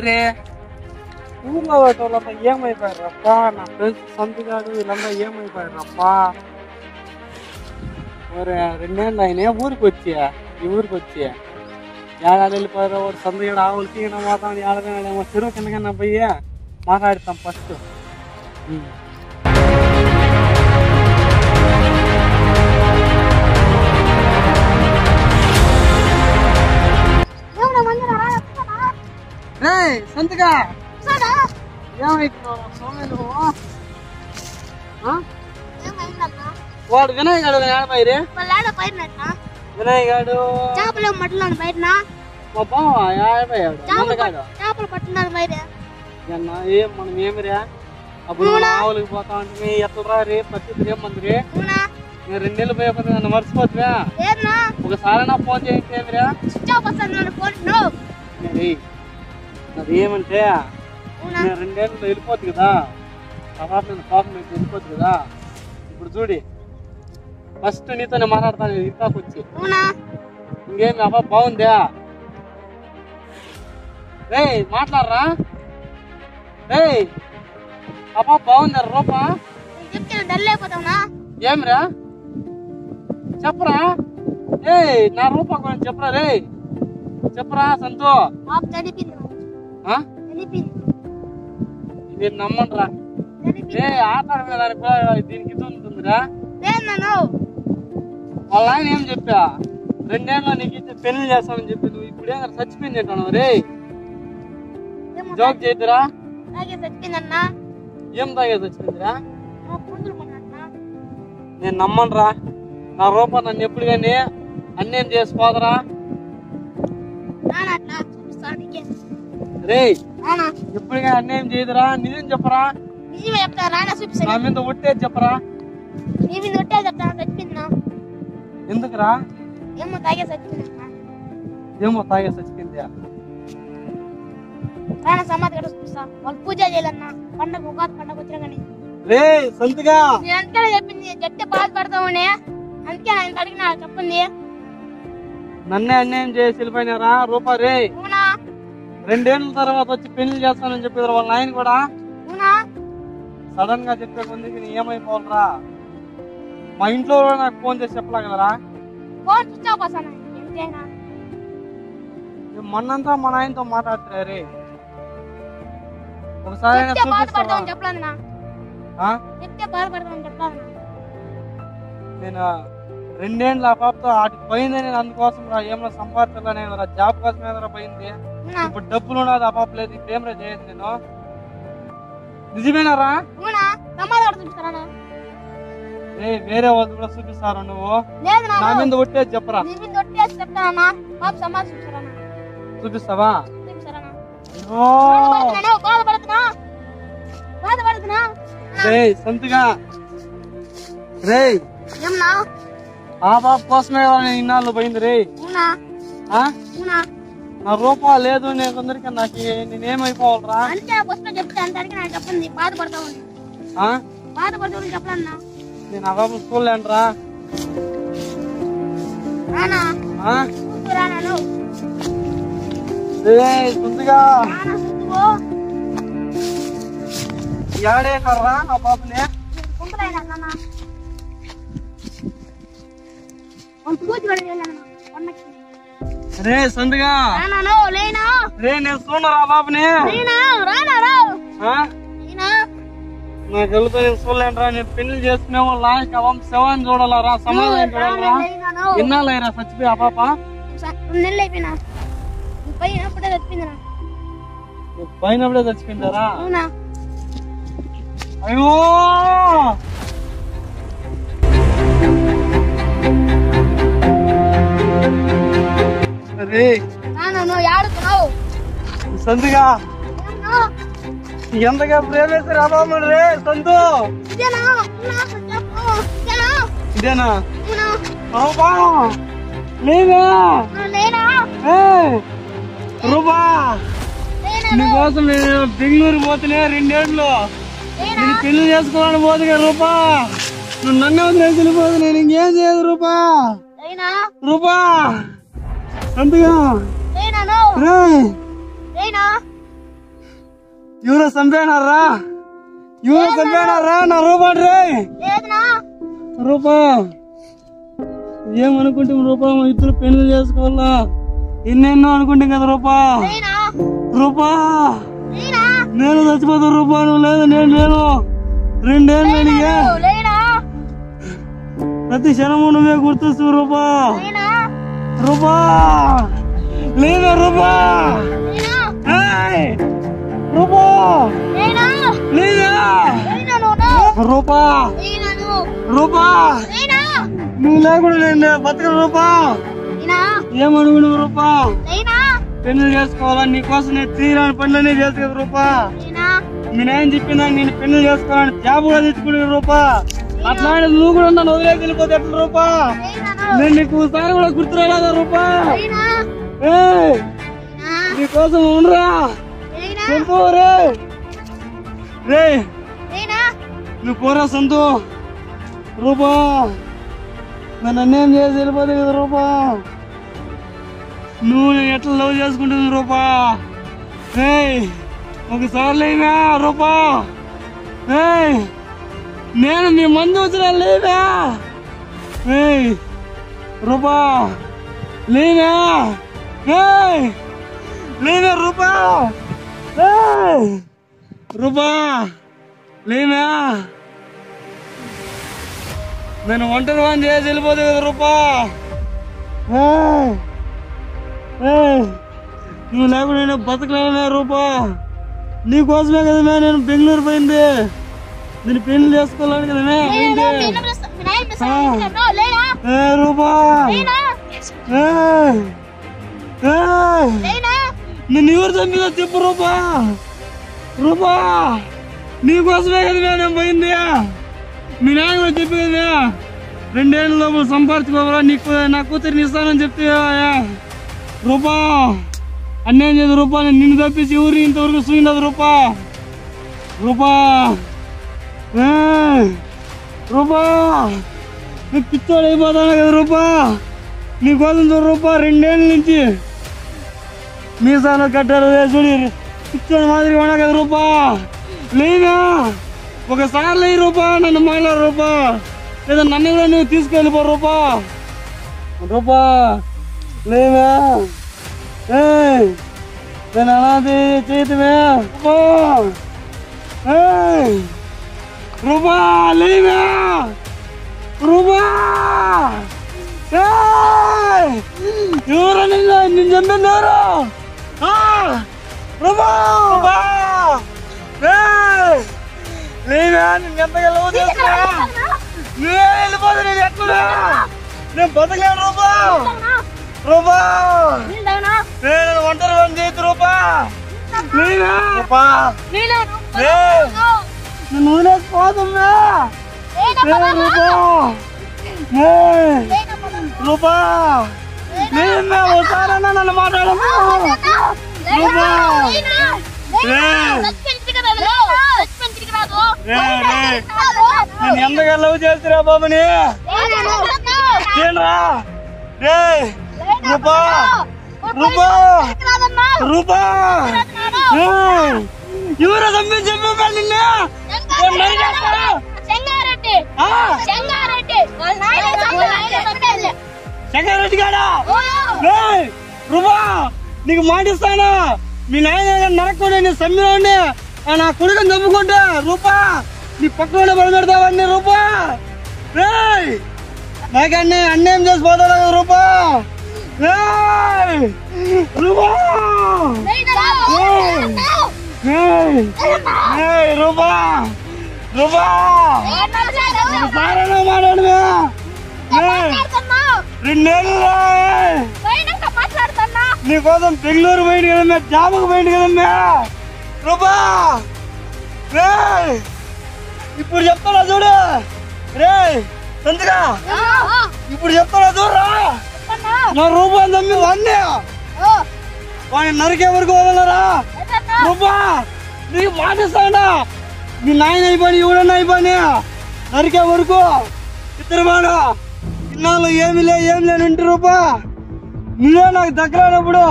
ఏమైపోయారే? ఊర్లో వాళ్ళంతా ఏమైపోయారప్పా? నా ఫ్రెండ్స్ సంతగాడు వీళ్ళంతా ఏమైపోయారప్పా? మరి 2 ఏళ్ళు అయినా ఊరికి వచ్చి ఈ ఊరికి వచ్చి ఏడాది వెళ్ళిపోయారు. వాడు సంతగాడు ఆవులు తీయడం మాత్రం ఏడాదేమో చెరువు కిందకన్నా పోయి మాట్లాడతాం ఫస్ట్. సంతగా వాడు వినయ్ గాడు ఏడపైరే వినయ్ గాడు చేపలు మట్టలు బయట మా బావ ఏడపోయాడు చేపలు పట్టున్నారు బయట. ఏం మనం ఏమిరా అప్పుడు ఆవులకి పోతా ఉంటే ఎట్లరా రే పరిస్థితి ఏమంది రే? నేను 2 నెలలు పోయకపోతే నన్ను మర్చిపోతురా? ఒకసారి నా ఫోన్ చేయండి అది ఏమంటే నేను 2 ఏళ్ళు వెళ్ళిపోతుంది కదా, తర్వాత నేను కోపం పెట్టి వెళ్ళిపోతుంది కదా. ఇప్పుడు చూడి ఫస్ట్ నీతోనే మాట్లాడతాను ఇంకాకు వచ్చి. ఇంకేమి అబ్బా బాగుందా? రే మాట్లాడరా రే అబ్బా బాగుందా రూపా? ఏమిరా చెప్పరా? ఏ నా రూపా గురించి చెప్పరా రే చెప్పరా సంతో. మీరు నమ్మండిరా ఏ ఆటాడే దానికి కూడా దీనికి ఇది ఉంటుందిరా. వాళ్ళ ఆయన ఏం చెప్పా 2 ఏళ్ళలో నీకు ఇచ్చి పెళ్లి చేస్తామని చెప్పి నువ్వు ఇప్పుడు ఏం చచ్చిపోయింది అంటాను రే? జోక్ చేద్దురా? ఏం తాగే చచ్చిపోయిందిరా? నేను నమ్మనురా నా రూపా నన్ను ఎప్పుడు కానీ అన్నేం చేసుకోదరా రే. ఎప్పుడుగా అన్యాయం చేయదురా? నిజం చెప్పరా? నా మీద ఒట్టేది చెప్పరా? ఎందుకురా? ఏమో తాగే చచ్చిపోయింది. సమాధి చూపిస్తా. వాళ్ళు పూజ చేయాలన్నా పండగ ఉగాది పండగ వచ్చినా కానీ రే సంతగా నేను అందుకనే చెప్పింది గట్టి బాధపడతామని. అందుకే ఆయన అడిగినా చెప్పింది. నన్నే అన్యాయం చేసి వెళ్ళిపోయినారా రూపా రే? 2 ఏళ్ళ తర్వాత వచ్చి పెళ్లి చేస్తానని చెప్పారు వాళ్ళ ఆయన కూడా. సడన్ గా చెప్పే కొందికి నీ ఏమైపోవాలరా? మా ఇంట్లో నాకు ఫోన్ చేసి చెప్పలేగలరా? మొన్నంతా మా నాయనతో మాట్లాడుతున్నారు. ఒకసారి నేను 2 ఏళ్ళు ఆ పాపతో వాటికి పోయింది. నేను అందుకోసం ఏమైనా సంపాదించాలని జాబ్ కోసం ఏదైనా పోయింది. ఇప్పుడు డబ్బులు ఉన్నది ఆ పాప లేదు. ఇప్పుడు ఏమైనా చేయదు నేను. నిజమేనారా? వేరే వాళ్ళు కూడా చూపిస్తారా? నువ్వు నా మీద ఒట్టేది చెప్పరా? చూపిస్తావా? సంతగా రే ఆ పాప కోసమే ఇన్నాళ్ళు పోయింది రే. నా రూపా లేదు నేను కొందరికి నాకు నేనేమైపోవాలరా? నేను ఆ పాప చూడలేనురా. ముందుగా ఏడేకర్రా ఆ పాపని? రే సందుగా రే నేను చూడరా బాబుని? నాకు వెళ్తా నేను చూడలేనురా. నేను పెళ్లి చేసుకునేమో లాస్ట్ అవం శవాన్ని చూడాలరా, సమాధానం చూడాలరా. ఎన్నాళ్ళైరా చచ్చిపోయి ఆ పాప? పైనప్పుడే చచ్చిపోయిందారా? అయ్యో సందుగా ఎంతగా ప్రేమేశారు ఆ బాబుడు రే సంతు? ఇదేనా? రూపా నీకోసం నేను బెంగళూరు పోతున్నా 2 ఏళ్ళు. నేను పెళ్లి చేసుకోవాలని పోతుగా రూపా. నువ్వు నన్ను వదిలేసి వెళ్ళిపోదు. నేను ఇంకేం చేయదు రూపా. రూపా సంతగా ఎవరో చంపేనారా నా రూపా రే రూపా ఏమనుకుంటే రూపా మన ఇద్దరు పెళ్లి చేసుకోవాలా ఎన్నెన్నో అనుకుంటాం కదా రూపా నేను చచ్చిపోతా రూపా నువ్వు లేదు నేను లేను 2 ఏళ్ళు ప్రతి క్షణము నువ్వే గుర్తొస్తూ రూపా లేదా రూపా లేదా రూపా నువ్వు లేకుండా నేను బతకను రూపా ఏమనుకును రూపా పెళ్లి చేసుకోవాలా నీకోసం నేను తీరాని పనులన్నీ చేసు కదా రూపా నేనేం చెప్పినా నేను పెళ్లి చేసుకోవాలని జాబ్ కూడా తెచ్చుకునే రూపా అట్లాంటి నువ్వు కూడా నన్ను వదిలేసి వెళ్ళిపోతే ఎట్లా రూపా నేను నీకు ఒకసారి కూడా గుర్తురాలేదా రూపా నీకోసం ఉండరా రే నువ్వు పోరా సంతు రూపా నన్ను అన్యాయం చేసి వెళ్ళిపోతే కదా రూపా నువ్వు నేను ఎట్లా లవ్ చేసుకుంటుంది రూపా ఒకసారి లేవా రూపా నేను మీ మందు వచ్చినా లేవా రూపా లేవా రూపా లేవా నేను ఒంటరి వాడిని చేసి వెళ్ళిపోతే కదా రూపా నువ్వు లేకుండా నేను బతకలేనా రూపా నీకోసమే కదా నేను బెంగళూరు పోయింది నేను పెళ్లి చేసుకోవాలని కదా రూపా నిన్ను ఎవరు చంపినా చెప్పు రూపా నీకోసమే కదా నేను పోయింది మీ నాయన కూడా చెప్పి కదా 2 ఏళ్ళ లోపల సంపాదించుకోవాలా నీకు నా కూతురిని ఇస్తానని చెప్తే రూపా అన్యాయం చేయదు రూపా నేను నిన్ను తప్పించి ఊరి ఇంతవరకు చూడదు రూపా నీకు పిచ్చోడు అయిపోతాను కదా రూపా నీకోసం రూపా 2 ఏళ్ళ నుంచి మీసాలు కట్టారు చూడి పిచ్చోడు మాదిరిగా ఉన్నా కదా రూపా లేవా ఒకసారి లేని రూపా నన్ను మాట్లాడు రూపా లేదా నన్ను కూడా నువ్వు తీసుకెళ్ళిపో రూపా లేవా నేను అనాది చేతివే రూపా లేవా ఎవరు నిన్ను చంపినారు లేవా నేను ఎంతగా లవ్ చేస్తున్నా నువ్వే వెళ్ళిపోదు నేను ఎట్లా నేను బతకలేను రూపా నేను ఒంటరి పని చేయొద్దు రూపా నేను వదిలేసిపోతున్నా రూపా నేను ఒకసారన్నా నన్ను మాట్లాడము రూపా నేను ఎంతగా లవ్ చేస్తురా బాబుని రూపా ఎవరో చంపి నిన్ను చెంగారెడ్డి గాడా రూపా నీకు మాటిస్తానా మీ నాయన నరకుండా నేను సమ్మిలోని నా కొడుకుని చంపుకుంటా రూపా నీ పక్కన పడబెడతావన్నీ రూపా నాకన్నీ అన్యాయం చేసి పోతా రూపా రూపా సారేనా మాట్లాడమే 2 ఏళ్ళు నీకోసం బెంగళూరు పోయింది కదమ్మా జాబుకు పోయింది కదమ్మా రూపా ఇప్పుడు చెప్తారా చూడు సంతగా ఇప్పుడు చెప్తారా చూడరా నా రూపాయలు తమ్మి వాడిని నరికే వరకు వదలరా రూపా నీకు మాటిస్తాడా మీ నాయన అయిపోయి ఎవడన్నా అయిపోయి నరికే వరకు ఇద్దరు వాడు ఇన్నాళ్ళు ఏమి లేని ఇంటి రూపా నువ్వే నాకు దగ్గర అయినప్పుడు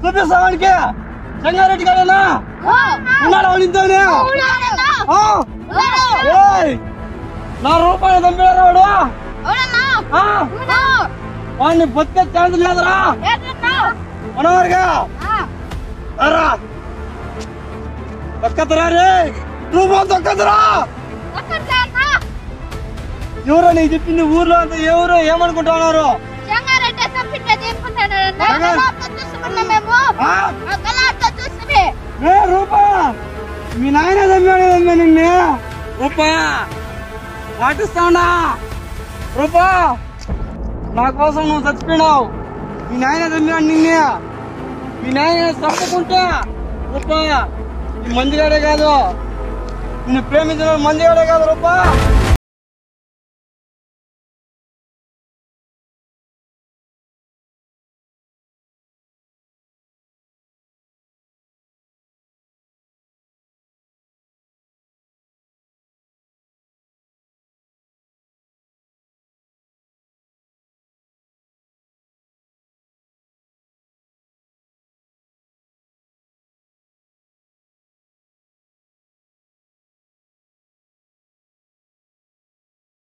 చూపిస్తావానికి చెంగారెడ్డి గారేనా ఉన్నాడా ఇంతోనే నా రూపాయలు చంపారా వాడు వాడిని బతికే ఛాన్స్ లేదురా మనవారుగా దక్కతురా రే రూపాయలు దక్కతురా ఎవరో నీకు చెప్పింది ఊర్లో అంతా ఎవరు ఏమనుకుంటా ఉన్నారు రూపా మీ నాయన చంపాడు నిన్ను రూపా పాటిస్తావునా రూపా నా కోసం నువ్వు చచ్చిపోయినావు మీ నాయన చంపాడు నిన్నే మీ నాయన తప్పుకుంటా రూపా ఈ మందిగాడే కాదు నిన్ను ప్రేమించిన మందిగాడే కాదు రూపా